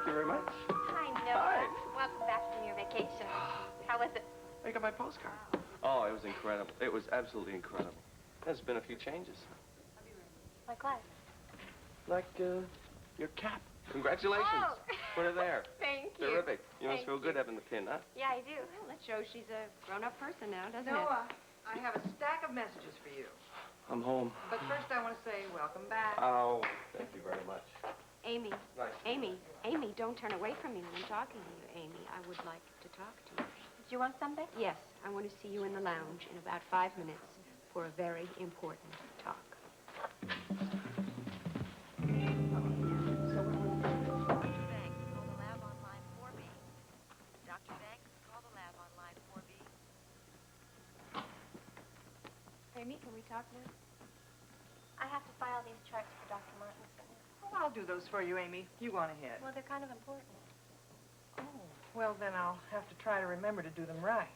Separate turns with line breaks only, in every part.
you very much.
Hi, Noah.
Hi.
Welcome back from your vacation. How was it?
I got my postcard. Oh, it was incredible. It was absolutely incredible. There's been a few changes.
Like what?
Like, your cap. Congratulations.
Oh.
Put her there.
Thank you.
Terrific. You must
Thank
feel good having the pin, huh?
Yeah, I do. Well, that shows she's a grown-up person now, doesn't it?
Noah, I have a stack of messages for you.
I'm home.
But first I want to say welcome back.
Oh, thank you very much.
Amy.
Nice.
Amy, don't turn away from me when I'm talking to you, Amy. I would like to talk to you. Do you want something? Yes. I want to see you in the lounge in about 5 minutes for a very important talk. Amy, can we talk now?
I have to file these charts for Dr. Martinson.
Well, I'll do those for you, Amy. You go on ahead.
Well, they're kind of important.
Oh, well, then I'll have to try to remember to do them right.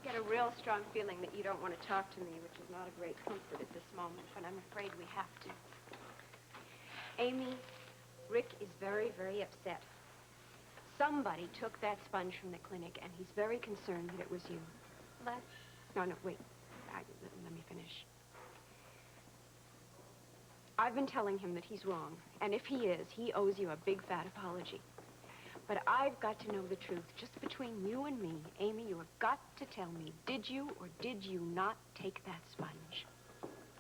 I get a real strong feeling that you don't want to talk to me, which is not a great comfort at this moment, but I'm afraid we have to. Amy, Rick is very, very upset. Somebody took that sponge from the clinic, and he's very concerned that it was you.
Les?
No, wait. Let me finish. I've been telling him that he's wrong, and if he is, he owes you a big, fat apology. But I've got to know the truth, just between you and me. Amy, you have got to tell me, did you or did you not take that sponge?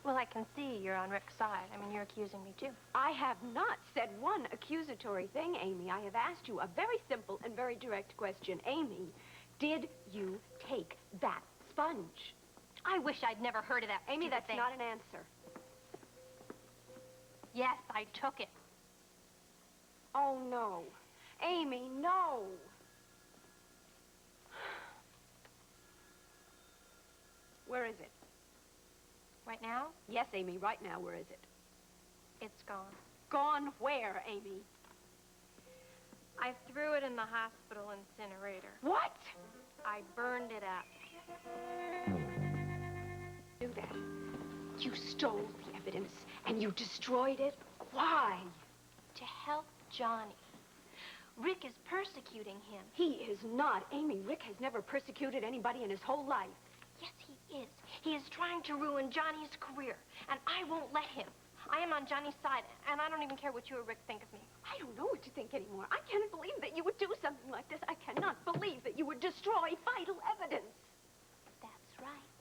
Well, I can see you're on Rick's side. I mean, you're accusing me, too.
I have not said one accusatory thing, Amy. I have asked you a very simple and very direct question. Amy, did you take that sponge?
I wish I'd never heard of that.
Amy, that's
thing.
not an answer.
Yes, I took it.
Oh, no. Amy, no. Where is it?
Right now?
Yes, Amy, right now, where is it?
It's gone.
Gone where, Amy?
I threw it in the hospital incinerator.
What?
I burned it up.
Do that. You stole the evidence and you destroyed it. Why?
To help Johnny. Rick is persecuting him.
He is not. Amy, Rick has never persecuted anybody in his whole life.
Yes, he is. He is trying to ruin Johnny's career, and I won't let him. I am on Johnny's side, and I don't even care what you or Rick think of me.
I don't know what to think anymore. I can't believe that you would do something like this. I cannot believe that you would destroy vital evidence.
That's right.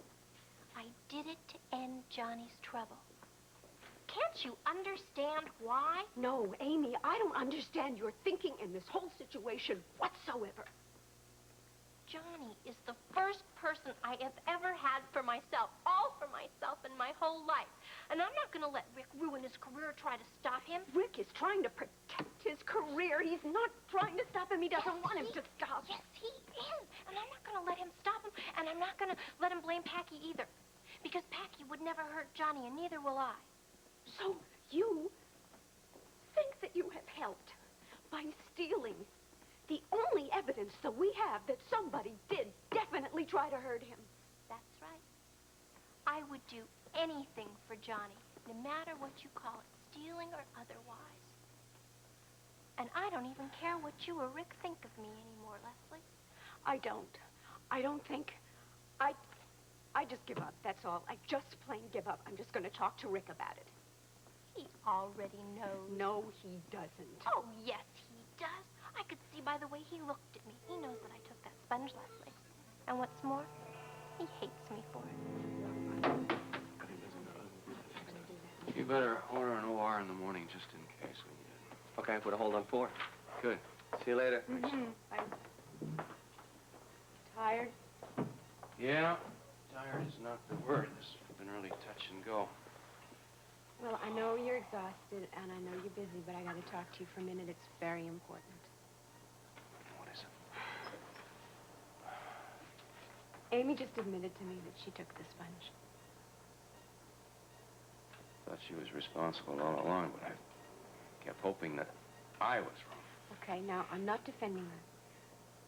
I did it to end Johnny's trouble. Can't you understand why?
No, Amy, I don't understand your thinking in this whole situation whatsoever.
Johnny is the first person I have ever had for myself, all for myself in my whole life. And I'm not going to let Rick ruin his career or try to stop him.
Rick is trying to protect his career. He's not trying to stop him. He doesn't want him to stop.
Yes, he is. And I'm not going to let him stop him, and I'm not going to let him blame Packey either. Because Packey would never hurt Johnny, and neither will I.
So you think that you have helped by stealing the only evidence that we have that somebody did definitely try to hurt him.
That's right. I would do anything for Johnny, no matter what you call it, stealing or otherwise. And I don't even care what you or Rick think of me anymore, Lesley.
I don't think. I just give up, that's all. I just plain give up. I'm just going to talk to Rick about it.
He already knows.
No, he doesn't.
Oh, yes, he does. I could see by the way he looked at me. He knows that I took that sponge, Lesley. And what's more, he hates me for it.
You better order an OR in the morning just in case.
Okay, put a hold on 4.
Good.
See you later.
I'm tired.
Yeah, tired is not the word. This has been really touch and go.
Well, I know you're exhausted, and I know you're busy, but I got to talk to you for a minute. It's very important.
What is it?
Amy just admitted to me that she took the sponge.
Thought she was responsible all along, but I kept hoping that I was wrong.
Okay, now, I'm not defending her.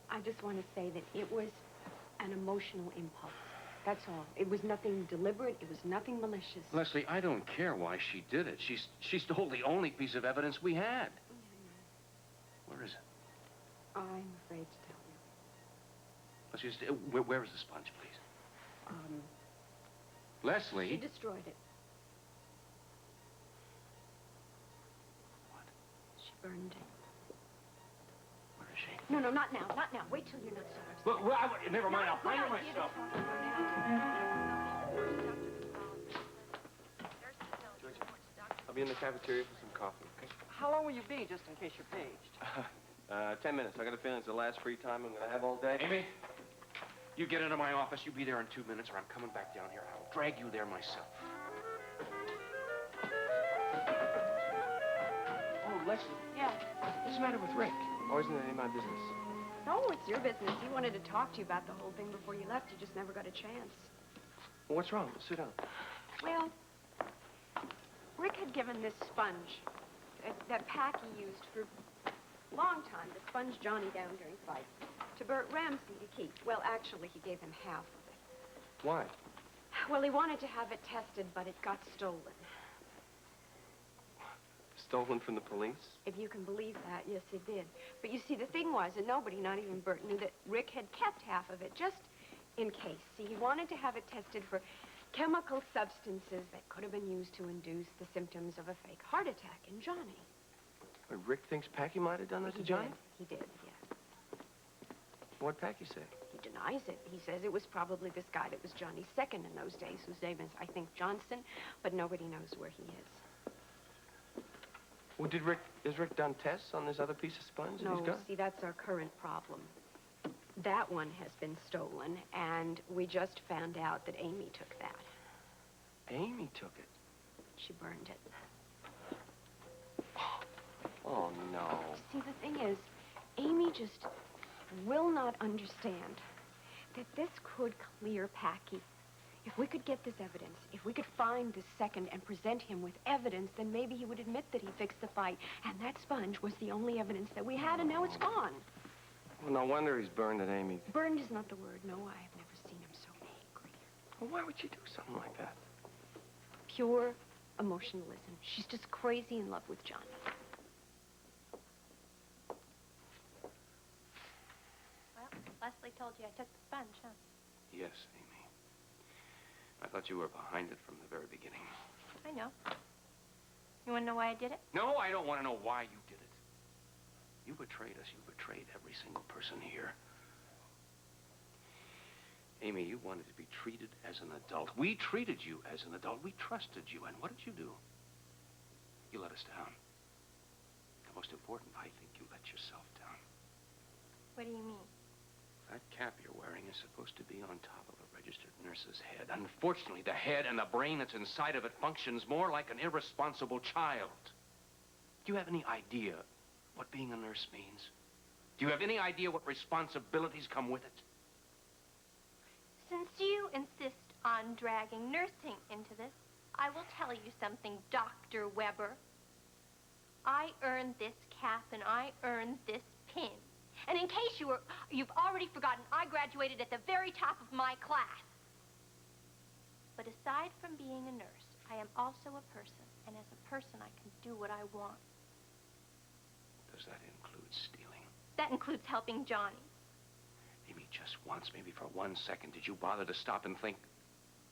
I just want to say that it was an emotional impulse. That's all. It was nothing deliberate. It was nothing malicious.
Lesley, I don't care why she did it. She stole the only piece of evidence we had. Where is it?
I'm afraid to tell you.
Let's just, where is the sponge, please? Lesley?
She destroyed it.
What?
She burned it.
Where is she?
No, not now. Not now. Wait till you're not so upset.
Well, never mind. I'll find her myself.
Georgia, I'll be in the cafeteria for some coffee, okay?
How long will you be, just in case you're paged?
10 minutes. I got a feeling it's the last free time I'm gonna have all day.
Amy, you get into my office. You be there in 2 minutes, or I'm coming back down here. I'll drag you there myself. Oh, Lesley.
Yeah.
What's the matter with Rick?
Oh, isn't it any of my business?
No, it's your business. He wanted to talk to you about the whole thing before you left. You just never got a chance.
Well, what's wrong? Sit down.
Well, Rick had given this sponge that Packey used for a long time, the sponge Johnny down during fights, to Bert Ramsey to keep. Well, actually, he gave him half of it.
Why?
Well, he wanted to have it tested, but it got stolen.
Stolen from the police?
If you can believe that, yes, it did. But you see, the thing was that nobody, not even Bert, knew that Rick had kept half of it, just in case. See, he wanted to have it tested for chemical substances that could have been used to induce the symptoms of a fake heart attack in Johnny.
Rick thinks Packey might have done that to Johnny?
He did, yes.
What'd Packey say?
He denies it. He says it was probably this guy that was Johnny's second in those days, whose name is, I think, Johnson, but nobody knows where he is.
Well, has Rick done tests on this other piece of sponge that
No,
he's got?
see, that's our current problem. That one has been stolen, and we just found out that Amy took that.
Amy took it.
She burned it.
Oh, no.
See, the thing is, Amy just will not understand that this could clear Packey. If we could get this evidence, if we could find this second and present him with evidence, then maybe he would admit that he fixed the fight. And that sponge was the only evidence that we had, and now it's gone.
Well, no wonder he's burned at Amy.
Burned is not the word. No, I have never seen him so angry.
Well, why would you do something like that?
Pure emotionalism. She's just crazy in love with Johnny.
Well, Lesley told you I took the sponge, huh?
Yes, Amy. I thought you were behind it from the very beginning.
I know. You want to know why I did it?
No, I don't want to know why you did it. You betrayed us. You betrayed every single person here. Amy, you wanted to be treated as an adult. We treated you as an adult. We trusted you. And what did you do? You let us down. The most important, I think, you let yourself down.
What do you mean?
That cap you're wearing is supposed to be on top of a registered nurse's head. Unfortunately, the head and the brain that's inside of it functions more like an irresponsible child. Do you have any idea what being a nurse means? Do you have any idea what responsibilities come with it?
Since you insist on dragging nursing into this, I will tell you something, Dr. Weber. I earned this cap and I earned this pin. And in case you've already forgotten, I graduated at the very top of my class. But aside from being a nurse, I am also a person. And as a person, I can do what I want.
Does that include stealing?
That includes helping Johnny.
Maybe just once, maybe for 1 second, did you bother to stop and think,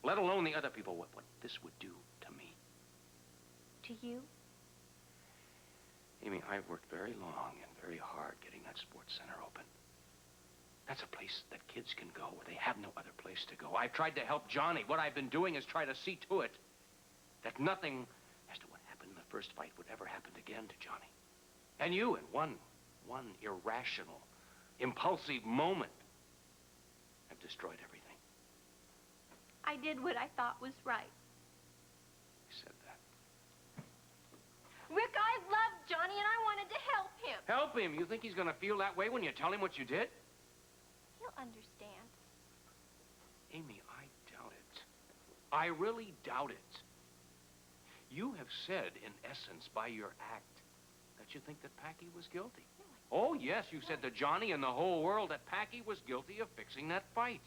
let alone the other people, what this would do to me?
To you?
Amy, I've worked very long and very hard getting that sports center open. That's a place that kids can go where they have no other place to go. I've tried to help Johnny. What I've been doing is try to see to it that nothing as to what happened in the first fight would ever happen again to Johnny. And you, in one irrational, impulsive moment, have destroyed everything.
I did what I thought was right.
You said that.
Rick, I loved Johnny and I wanted to help him.
Help him? You think he's going to feel that way when you tell him what you did?
He'll understand.
Amy, I doubt it. I really doubt it. You have said, in essence, by your act, that you think that Packey was guilty. Oh, yes, you said to Johnny and the whole world that Packey was guilty of fixing that fight.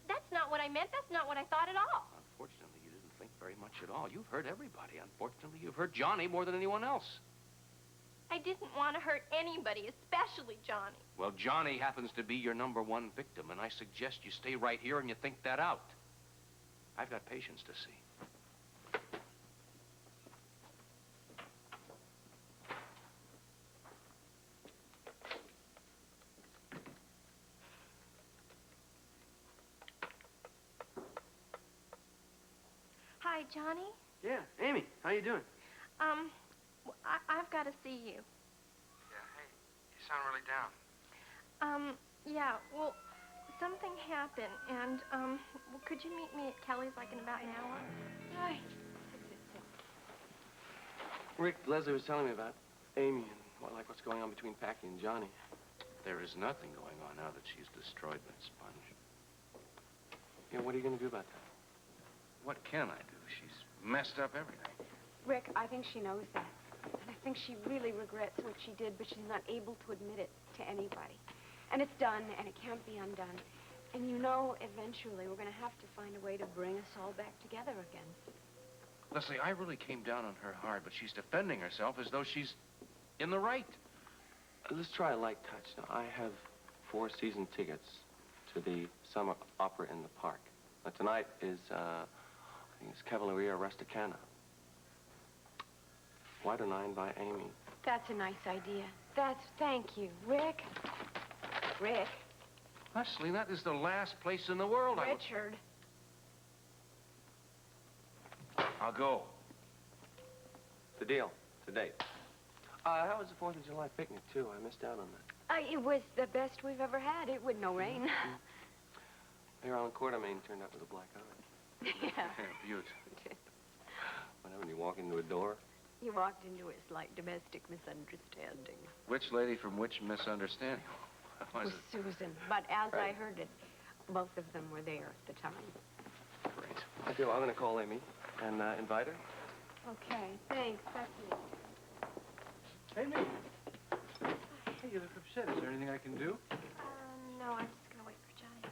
That's not what I meant. That's not what I thought at all.
Unfortunately, you didn't think very much at all. You've hurt everybody. Unfortunately, you've hurt Johnny more than anyone else.
I didn't want to hurt anybody, especially Johnny.
Well, Johnny happens to be your #1 victim, and I suggest you stay right here and you think that out. I've got patients to see.
Hi, Johnny.
Yeah, Amy, how you doing?
I've got to see you.
Yeah, hey, you sound really down.
Yeah, well, something happened, and, well, could you meet me at Kelly's, like, in about an hour?
Hi.
Rick, Lesley was telling me about Amy and what's going on between Packey and Johnny.
There is nothing going on now that she's destroyed that sponge.
Yeah, what are you going to do about that?
What can I do? She's messed up everything.
Rick, I think she knows that. And I think she really regrets what she did, but she's not able to admit it to anybody. And it's done, and it can't be undone. And you know, eventually, we're going to have to find a way to bring us all back together again.
Lesley, I really came down on her hard, but she's defending herself as though she's in the right.
Let's try a light touch. Now, I have 4 season tickets to the summer opera in the park. Now, tonight is, I think it's Cavalleria Rusticana. Why don't I invite Amy?
That's a nice idea. Thank you. Rick. Rick.
Lesley, that is the last place in the world
Richard.
I'll go.
The deal. The date. How was the 4th of July picnic, too? I missed out on that.
It was the best we've ever had. It with no rain.
Here on the court, I mean, turned up with a black eye.
Yeah.
Beaut.
Whenever you walk into a door.
You walked into a slight domestic misunderstanding.
Which lady from which misunderstanding?
With Susan. But as I heard it, both of them were there at the time.
Great.
I do. I'm going to call Amy and invite her.
Okay, thanks. That's it.
Amy. Hey, you look upset. Is there anything I can do?
No, I'm just gonna wait for Johnny.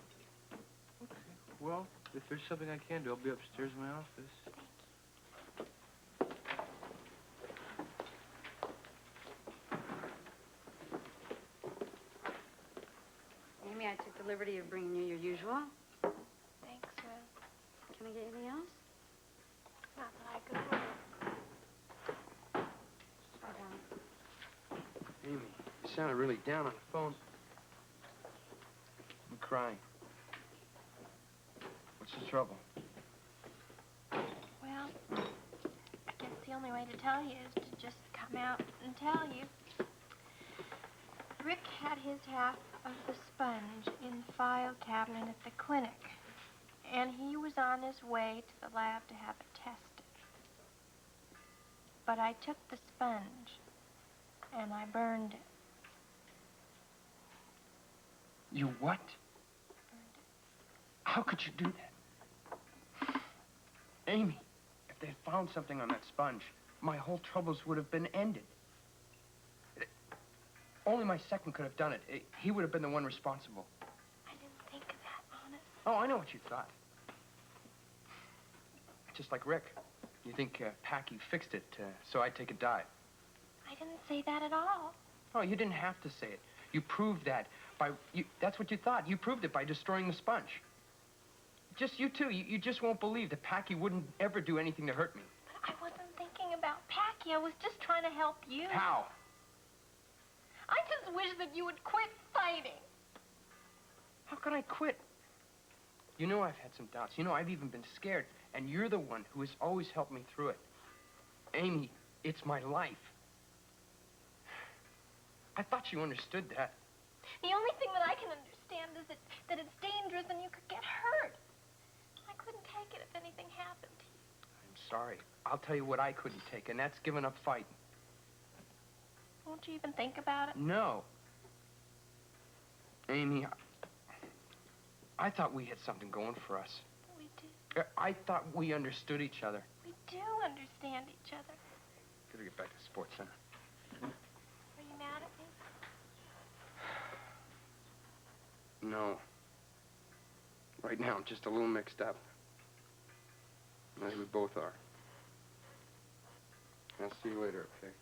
Okay. Well, if there's something I can do, I'll be upstairs in my office.
Amy, I took the liberty of bringing you your usual.
Thanks, Rose.
Can I get anything else?
Not that I could order.
Sit down.
Amy, you sounded really down on the phone. I'm crying. What's the trouble?
Well, I guess the only way to tell you is to just come out and tell you. Rick had his half of the sponge in the file cabinet at the clinic, and he was on his way to the lab to have it tested. But I took the sponge, and I burned it.
You what?
Burned it.
How could you do that? Amy, if they had found something on that sponge, my whole troubles would have been ended. Only my second could have done it. He would have been the one responsible.
I didn't think of that, honest.
Oh, I know what you thought. Just like Rick. You think Packey fixed it so I'd take a dive.
I didn't say that at all.
Oh, you didn't have to say it. You proved that that's what you thought. You proved it by destroying the sponge. Just you two. You just won't believe that Packey wouldn't ever do anything to hurt me.
But I wasn't thinking about Packey. I was just trying to help you.
How?
I just wish that you would quit fighting.
How can I quit? You know I've had some doubts. You know I've even been scared. And you're the one who has always helped me through it. Amy, it's my life. I thought you understood that.
The only thing that I can understand is that it's dangerous and you could get hurt. I couldn't take it if anything happened to you.
I'm sorry. I'll tell you what I couldn't take, and that's giving up fighting.
Won't you even think about it?
No. Amy, I thought we had something going for us.
We do.
I thought we understood each other.
We do understand each other.
Gotta get back to the sports center.
Are you mad at me?
No. Right now, I'm just a little mixed up. I think we both are. I'll see you later, okay?